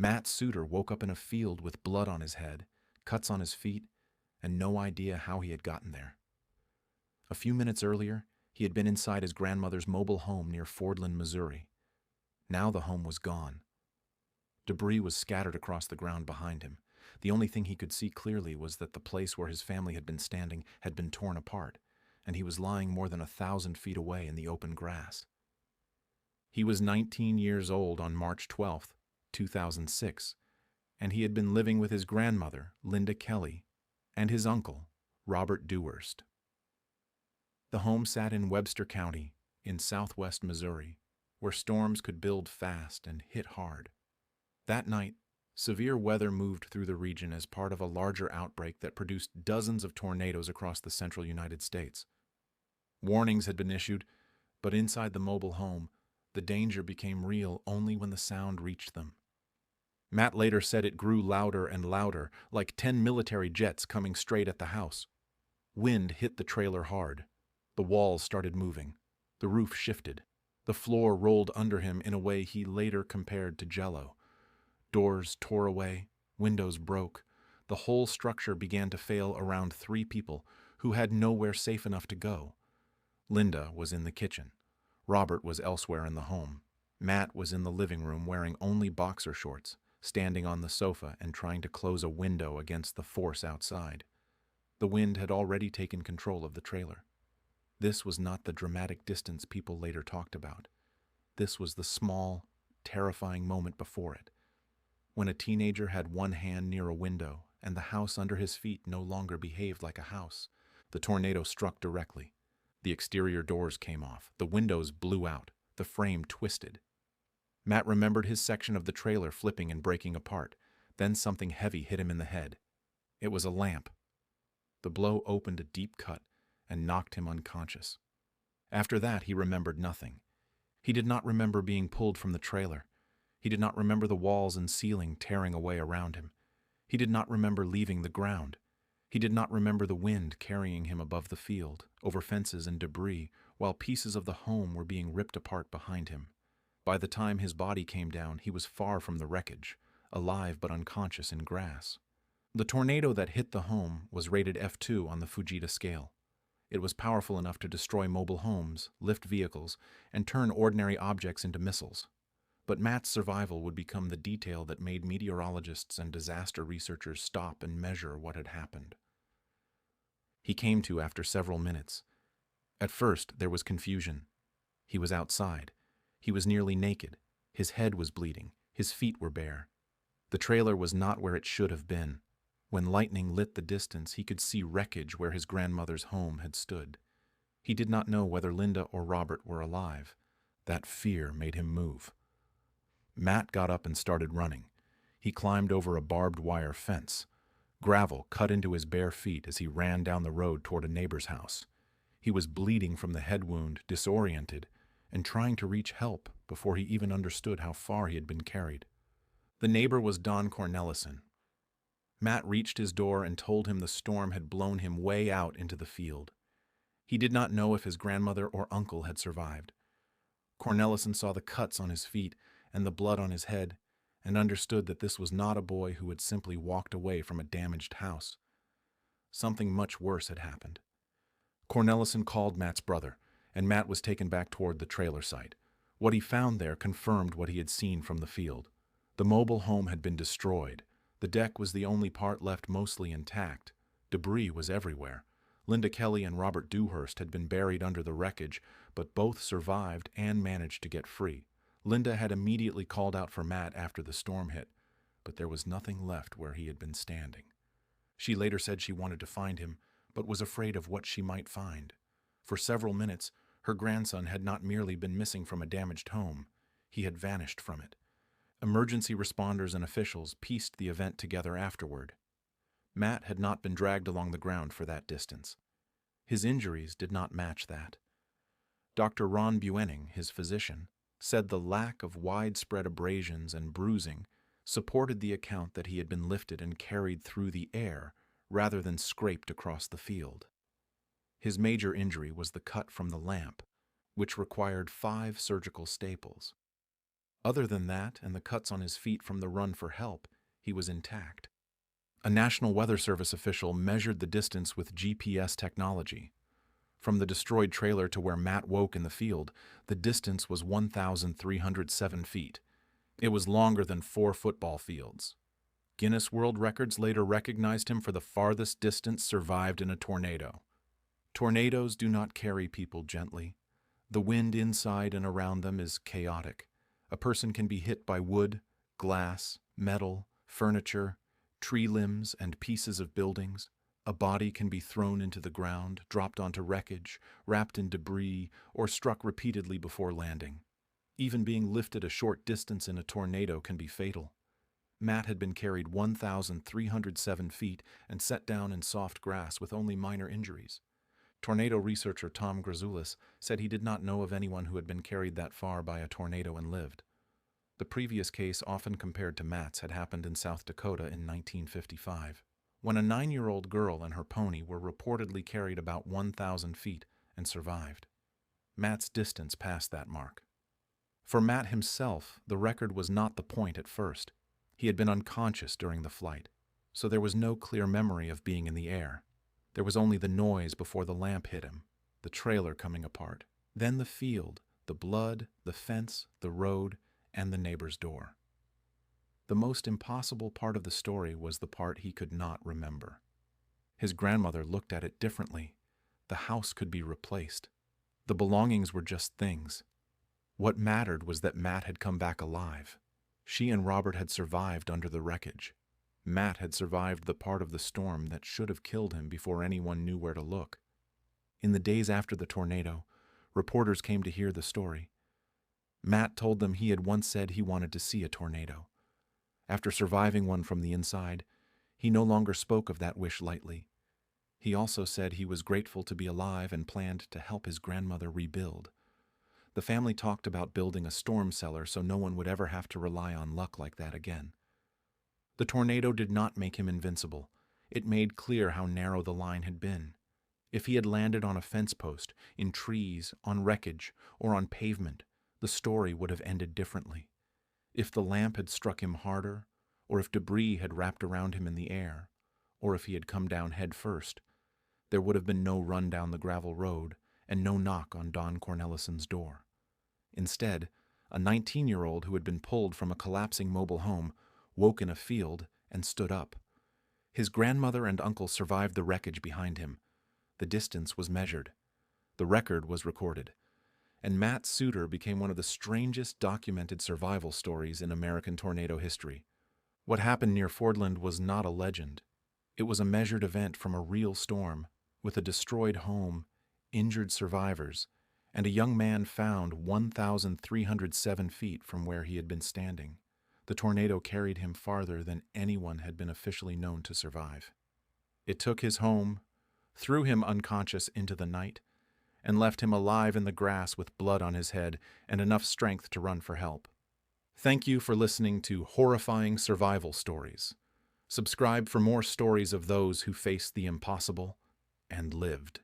Matt Suter woke up in a field with blood on his head, cuts on his feet, and no idea how he had gotten there. A few minutes earlier, he had been inside his grandmother's mobile home near Fordland, Missouri. Now the home was gone. Debris was scattered across the ground behind him. The only thing he could see clearly was that the place where his family had been standing had been torn apart, and he was lying more than 1,000 feet away in the open grass. He was 19 years old on March 12, 2006, and he had been living with his grandmother, Linda Kelly, and his uncle, Robert Dewhurst. The home sat in Webster County, in southwest Missouri, where storms could build fast and hit hard. That night, severe weather moved through the region as part of a larger outbreak that produced dozens of tornadoes across the central United States. Warnings had been issued, but inside the mobile home, the danger became real only when the sound reached them. Matt later said it grew louder and louder, like 10 military jets coming straight at the house. Wind hit the trailer hard. The walls started moving. The roof shifted. The floor rolled under him in a way he later compared to jello. Doors tore away. Windows broke. The whole structure began to fail around 3 people who had nowhere safe enough to go. Linda was in the kitchen. Robert was elsewhere in the home. Matt was in the living room wearing only boxer shorts, standing on the sofa and trying to close a window against the force outside. The wind had already taken control of the trailer. This was not the dramatic distance people later talked about. This was the small, terrifying moment before it, when a teenager had one hand near a window and the house under his feet no longer behaved like a house. The tornado struck directly. The exterior doors came off. The windows blew out. The frame twisted. Matt remembered his section of the trailer flipping and breaking apart. Then something heavy hit him in the head. It was a lamp. The blow opened a deep cut and knocked him unconscious. After that, he remembered nothing. He did not remember being pulled from the trailer. He did not remember the walls and ceiling tearing away around him. He did not remember leaving the ground. He did not remember the wind carrying him above the field, over fences and debris, while pieces of the home were being ripped apart behind him. By the time his body came down, he was far from the wreckage, alive but unconscious in grass. The tornado that hit the home was rated F2 on the Fujita scale. It was powerful enough to destroy mobile homes, lift vehicles, and turn ordinary objects into missiles. But Matt's survival would become the detail that made meteorologists and disaster researchers stop and measure what had happened. He came to after several minutes. At first, there was confusion. He was outside. He was nearly naked. His head was bleeding. His feet were bare. The trailer was not where it should have been. When lightning lit the distance, he could see wreckage where his grandmother's home had stood. He did not know whether Linda or Robert were alive. That fear made him move. Matt got up and started running. He climbed over a barbed wire fence. Gravel cut into his bare feet as he ran down the road toward a neighbor's house. He was bleeding from the head wound, disoriented, and trying to reach help before he even understood how far he had been carried. The neighbor was Don Cornelison. Matt reached his door and told him the storm had blown him way out into the field. He did not know if his grandmother or uncle had survived. Cornelison saw the cuts on his feet and the blood on his head, and understood that this was not a boy who had simply walked away from a damaged house. Something much worse had happened. Cornelison called Matt's brother, and Matt was taken back toward the trailer site. What he found there confirmed what he had seen from the field. The mobile home had been destroyed. The deck was the only part left mostly intact. Debris was everywhere. Linda Kelly and Robert Dewhurst had been buried under the wreckage, but both survived and managed to get free. Linda had immediately called out for Matt after the storm hit, but there was nothing left where he had been standing. She later said she wanted to find him, but was afraid of what she might find. For several minutes, her grandson had not merely been missing from a damaged home, he had vanished from it. Emergency responders and officials pieced the event together afterward. Matt had not been dragged along the ground for that distance. His injuries did not match that. Dr. Ron Buening, his physician, said the lack of widespread abrasions and bruising supported the account that he had been lifted and carried through the air rather than scraped across the field. His major injury was the cut from the lamp, which required 5 surgical staples. Other than that and the cuts on his feet from the run for help, he was intact. A National Weather Service official measured the distance with GPS technology. From the destroyed trailer to where Matt woke in the field, the distance was 1,307 feet. It was longer than 4 football fields. Guinness World Records later recognized him for the farthest distance survived in a tornado. Tornadoes do not carry people gently. The wind inside and around them is chaotic. A person can be hit by wood, glass, metal, furniture, tree limbs, and pieces of buildings. A body can be thrown into the ground, dropped onto wreckage, wrapped in debris, or struck repeatedly before landing. Even being lifted a short distance in a tornado can be fatal. Matt had been carried 1,307 feet and set down in soft grass with only minor injuries. Tornado researcher Tom Grazoulis said he did not know of anyone who had been carried that far by a tornado and lived. The previous case, often compared to Matt's, had happened in South Dakota in 1955, when a 9-year-old girl and her pony were reportedly carried about 1,000 feet and survived. Matt's distance passed that mark. For Matt himself, the record was not the point at first. He had been unconscious during the flight, so there was no clear memory of being in the air. There was only the noise before the lamp hit him, the trailer coming apart, then the field, the blood, the fence, the road, and the neighbor's door. The most impossible part of the story was the part he could not remember. His grandmother looked at it differently. The house could be replaced. The belongings were just things. What mattered was that Matt had come back alive. She and Robert had survived under the wreckage. Matt had survived the part of the storm that should have killed him before anyone knew where to look. In the days after the tornado, reporters came to hear the story. Matt told them he had once said he wanted to see a tornado. After surviving one from the inside, he no longer spoke of that wish lightly. He also said he was grateful to be alive and planned to help his grandmother rebuild. The family talked about building a storm cellar so no one would ever have to rely on luck like that again. The tornado did not make him invincible. It made clear how narrow the line had been. If he had landed on a fence post, in trees, on wreckage, or on pavement, the story would have ended differently. If the lamp had struck him harder, or if debris had wrapped around him in the air, or if he had come down head first, there would have been no run down the gravel road and no knock on Don Cornelison's door. Instead, a 19-year-old who had been pulled from a collapsing mobile home woke in a field and stood up. His grandmother and uncle survived the wreckage behind him. The distance was measured. The record was recorded. And Matt Suter became one of the strangest documented survival stories in American tornado history. What happened near Fordland was not a legend. It was a measured event from a real storm, with a destroyed home, injured survivors, and a young man found 1,307 feet from where he had been standing. The tornado carried him farther than anyone had been officially known to survive. It took his home, threw him unconscious into the night, and left him alive in the grass with blood on his head and enough strength to run for help. Thank you for listening to Horrifying Survival Stories. Subscribe for more stories of those who faced the impossible and lived.